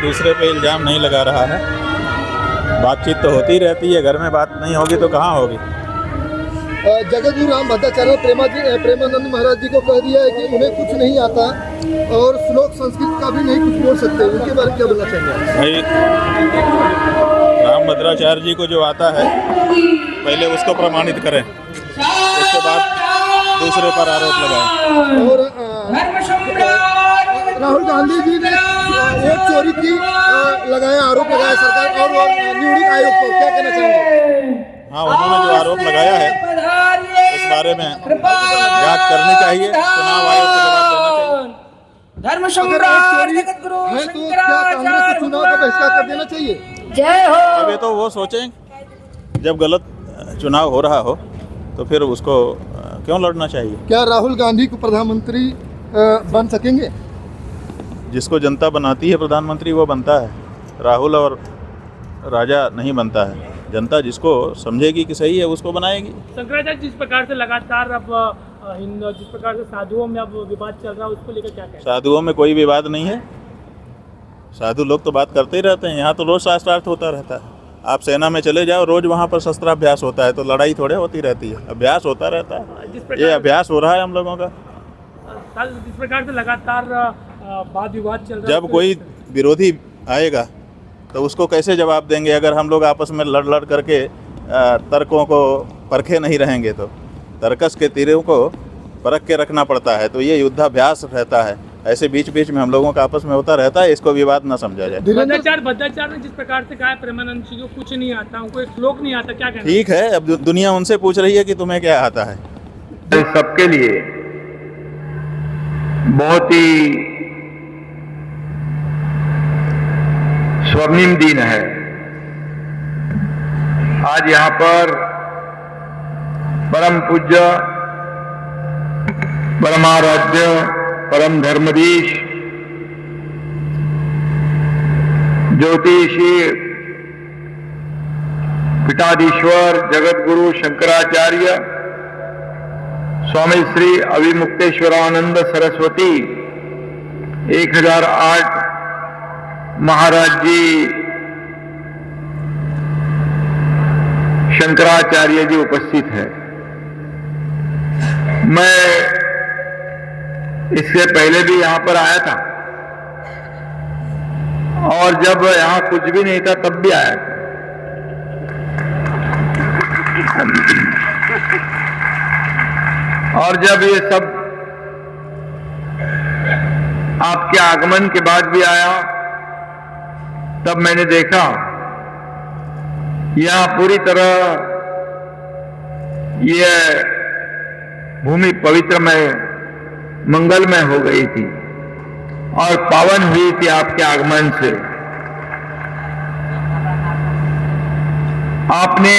दूसरे पे इल्ज़ाम नहीं लगा रहा है। बातचीत तो होती रहती है, घर में बात नहीं होगी तो कहाँ होगी। जगतगुरु राम भद्राचार्य प्रेमानंद महाराज जी को कह दिया है कि उन्हें कुछ नहीं आता और श्लोक संस्कृत का भी नहीं कुछ बोल सकते, उनके बारे में क्या बोलना चाहेंगे? भाई, राम भद्राचार्य जी को जो आता है पहले उसको प्रमाणित करें, उसके बाद दूसरे पर आरोप लगाएं। और राहुल गांधी जी ने वोट चोरी की आरोप लगाया सरकार और निवडणूक आयोग को, क्या कहना चाहेंगे? हाँ, उन्होंने जो आरोप लगाया है उस बारे में जांच करनी चाहिए, चुनाव आयोग को जवाब देना चाहिए। धर्म सम्राट जगतगुरु है तो क्या कांग्रेस को चुनाव का बहिष्कार कर देना चाहिए? जय हो। अब ये तो वो सोचें, जब गलत चुनाव हो रहा हो तो फिर उसको क्यों लड़ना चाहिए। क्या राहुल गांधी को प्रधानमंत्री बन सकेंगे? जिसको जनता बनाती है प्रधानमंत्री वो बनता है, राहुल और राजा नहीं बनता है। जनता जिसको समझेगी कि सही है उसको बनाएगी। शंकराचार्य जिस प्रकार से लगातार अब जिस प्रकार से साधुओं में अब विवाद चल रहा है उसको लेकर क्या कहें? साधुओं में कोई विवाद नहीं है, साधु लोग तो बात करते ही रहते हैं। यहाँ तो रोज शास्त्रार्थ होता रहता है। आप सेना में चले जाओ, रोज वहाँ पर शस्त्राभ्यास होता है, तो लड़ाई थोड़े होती रहती है, अभ्यास होता रहता है। ये अभ्यास हो रहा है हम लोगों का। जिस प्रकार से लगातार वाद विवाद चल रहा है, जब कोई विरोधी आएगा तो उसको कैसे जवाब देंगे अगर हम लोग आपस में लड़ करके तर्कों को परखे नहीं रहेंगे। तो तर्कस के तीरों को परख के रखना पड़ता है, तो ये युद्धाभ्यास रहता है। ऐसे बीच बीच में हम लोगों का आपस में होता रहता है, इसको विवाद ना समझा जाए। भद्राचार्य ने जिस प्रकार से कहा प्रेमानंद जी को कुछ नहीं आता, उनको एक श्लोक नहीं आता, क्या कहना? ठीक है, अब दुनिया उनसे पूछ रही है कि तुम्हें क्या आता है। सबके लिए बहुत ही स्वर्णिम दिन है। आज यहाँ पर परम पूज्य परमाराध्य परम धर्मधीश ज्योतिषी पीठाधीश्वर जगतगुरु शंकराचार्य स्वामी श्री अविमुक्तेश्वरानंद सरस्वती 1008 महाराज जी शंकराचार्य जी उपस्थित है। मैं इससे पहले भी यहां पर आया था और जब यहां कुछ भी नहीं था तब भी आया था। और जब ये सब आपके आगमन के बाद भी आया तब मैंने देखा यहां पूरी तरह यह भूमि पवित्रमय मंगलमय हो गई थी और पावन हुई थी आपके आगमन से। आपने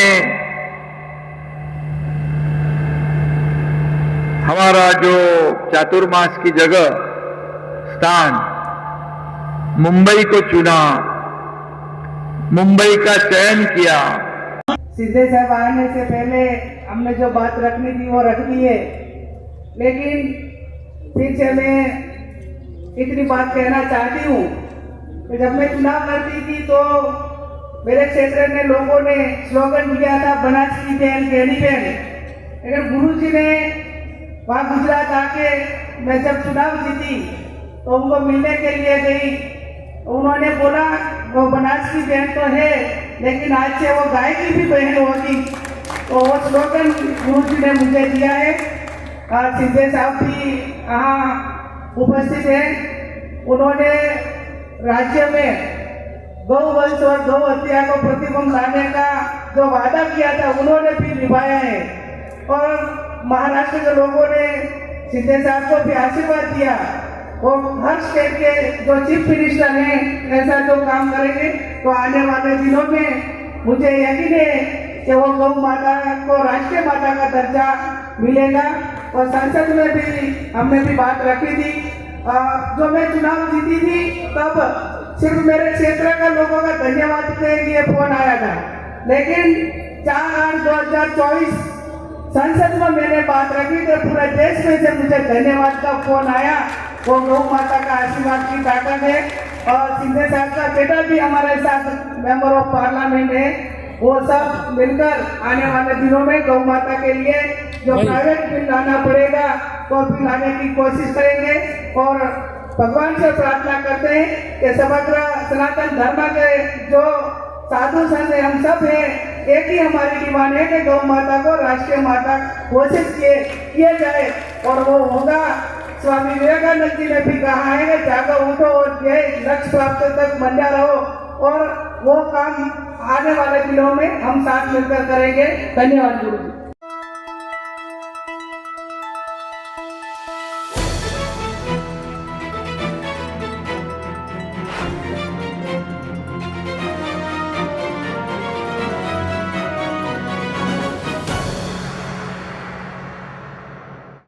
हमारा जो चातुर्मास की जगह स्थान मुंबई को चुना, मुंबई का चयन किया। सीधे साहब आने से पहले हमने जो बात रखनी थी वो रख दी है, लेकिन फिर से मैं इतनी बात कहना चाहती हूँ कि जब मैं चुनाव लड़ती थी तो मेरे क्षेत्र में लोगों ने स्लोगन दिया था बनास की बहन कहनी बहन। लेकिन गुरु जी ने वहाँ गुजरात आके मैं जब चुनाव जीती तो उनको मिलने के लिए गई, उन्होंने बोला वो बनास की बहन तो है लेकिन आज से वो गाय की भी बहन होगी। तो वो स्लोगन गुरु जी ने मुझे दिया है। सिद्धे साहब भी यहाँ उपस्थित है। उन्होंने राज्य में गौ वंश और गौ हत्या को प्रतिबंध लाने का जो वादा किया था उन्होंने भी निभाया है। और महाराष्ट्र के लोगों ने सिद्धे साहब को भी आशीर्वाद दिया। वो हर स्टेट के जो चीफ मिनिस्टर हैं ऐसा जो काम करेंगे तो आने वाले दिनों में मुझे यकीन है कि वो गौ माता को राष्ट्रीय माता का दर्जा मिलेगा। और संसद में भी हमने भी बात रखी थी। जो मैं चुनाव जीती थी तब सिर्फ मेरे क्षेत्र का लोगों का धन्यवाद के लिए फोन आया था, लेकिन 4/8/2024 संसद में मैंने बात रखी तो पूरे देश में से मुझे धन्यवाद का फोन आया। वो गौ माता का आशीर्वाद की ताकत है। और शिंदे साहब का बेटा भी हमारे साथ मेंबर ऑफ पार्लियामेंट है। वो सब मिलकर आने वाले दिनों में गौ माता के लिए जो प्राइवेट बिल लाना पड़ेगा वो बिल लाने की कोशिश करेंगे और भगवान से प्रार्थना करते हैं कि समग्र सनातन धर्म के जो साधु संत हम सब हैं, एक ही हमारी डिमांड है कि गौ माता को राष्ट्रीय माता घोषित किया जाए और वो होगा। स्वामी विवेकानंद जी ने भी कहा है कि जागो उठो और ये लक्ष्य प्राप्त तक बंधा रहो, और वो काम आने वाले दिनों में हम साथ मिलकर करेंगे। धन्यवाद गुरु जी।